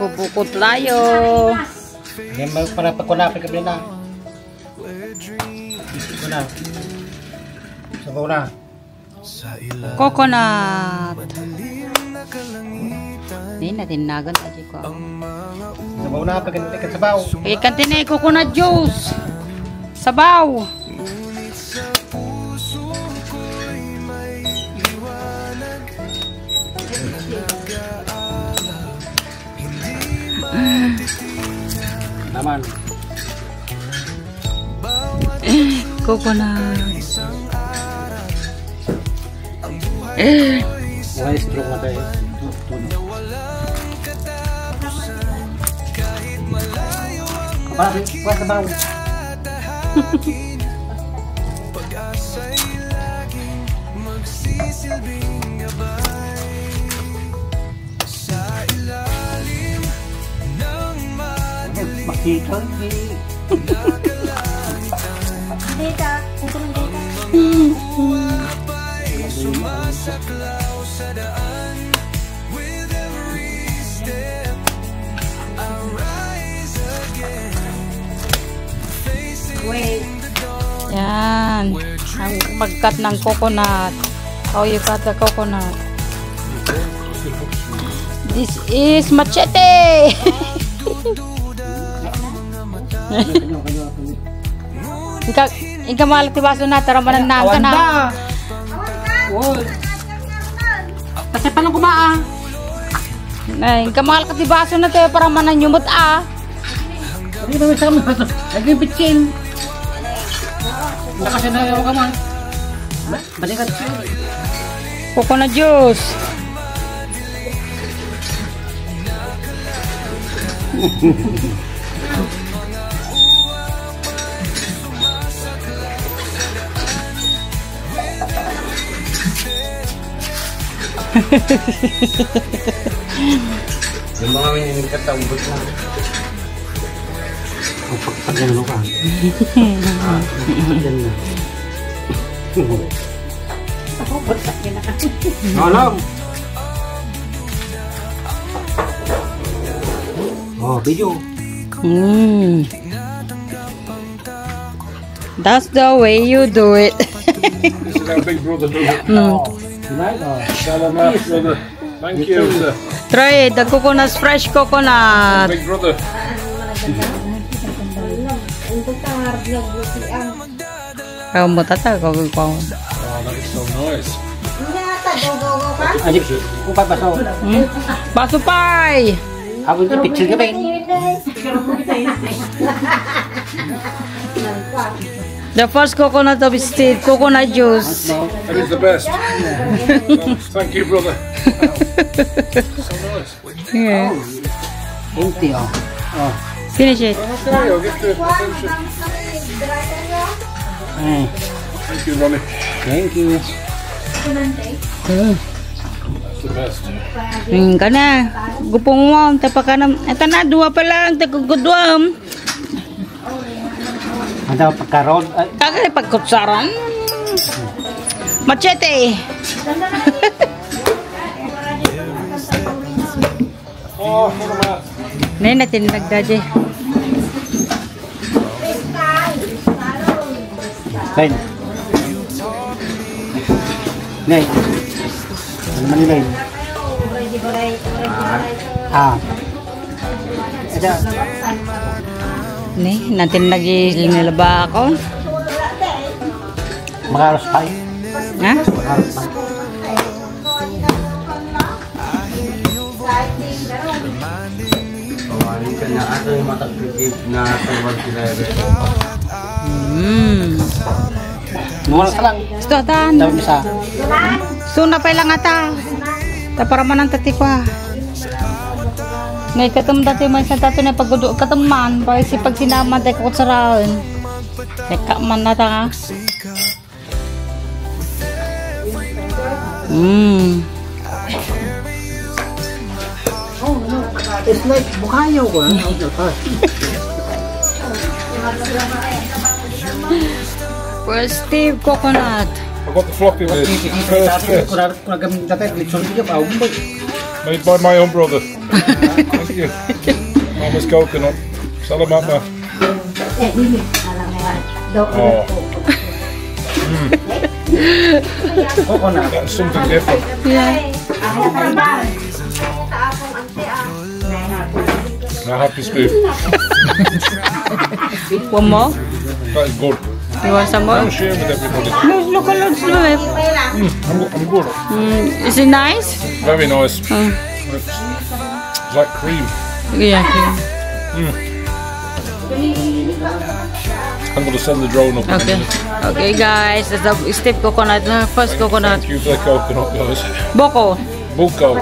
Bubukod tayo. Ngayon para pagkunapin kami na. Ito na. Sabaw na. Coconut. Hindi natin nagan tayo ko. Sabaw na, pagkanapin ka sabaw. Ikan tinay coconut juice. Sabaw. Naman. Coconut. Wala stroke na tayo. Kapag sabaw. Makita ni. Data, kukunin data. Wait. Yan. Ang pagkat ng coconut. How you cut the coconut? This is machete. Ika malaki baso na taramanan na ka na. Kasi paano kumaa? Nay, ika malaki baso na tayo para mananyumot ah. Hindi ba sa kami baso? Nagpipitsin. Nakasya na yung kamay. Balikat siya. Coconut juice. Yung mga mininikat ang ubot na. Ang pagpagyan mo ka. Pagpagyan na. Ako, bagsak yun na. Alam! Oh, video. That's the way you do it. This is our big brother does it. Salamat, brother. Thank you, sir. Try the coconut, fresh coconut. Big brother. Kau mo tata kau kau. Oh, that is so nice. Ajik sih. Upay baso. Baso pie. Ako yung picture ka ba yun? The first coconut of state coconut juice. That is the best. Thank you, brother. So nice. Yeah. Empty oh. Oh. Finish it. Okay, I'll get the attention. Thank you, Ronnie. Thank you. That's the best. Kana. Gupong mo tapakanan. Ito na dua pa lang tagugudwam. Ada pagkaroon. Kagay pagkutsaran. Machete. Oh, salamat. Nay natin nagdaje. Kain. Nay. Ano man nila yun? Ah. Ada. Nay natin nagilaba ako. Makaros pa eh. Ha? Makaros pa. Kanya ato yung matagpipip na tawag sila. Mura ka lang. Gusto atan. Tawag isa. Suna pa lang ata. Tapara man ang tati pa. Ngay katum dati man sa tato na paggudo katuman. Pag si pag sinaman tayo kutsarahan. Teka man na ta. It's like bukayo ko. Well, Steve coconut. got the floppy bit. First best. Made by my own brother. Thank you. Mama's coconut. Salamata. Oh. That's something different. Yeah. Now happy spoon. One more? That is good. You want some more? I'll share with everybody. No, look at Lord Louis. I'm good. Is it nice? Very nice. It's like cream. Yeah. I'm going to send the drone up. Okay. Okay, guys. That's the steep coconut. First coconut. Thank you for the coconut, guys. Boko. Buko.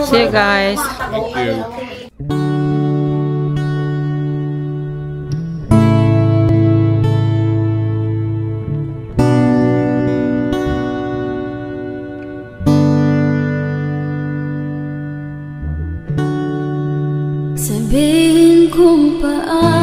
See you guys. Thank you. Sabihin kung paano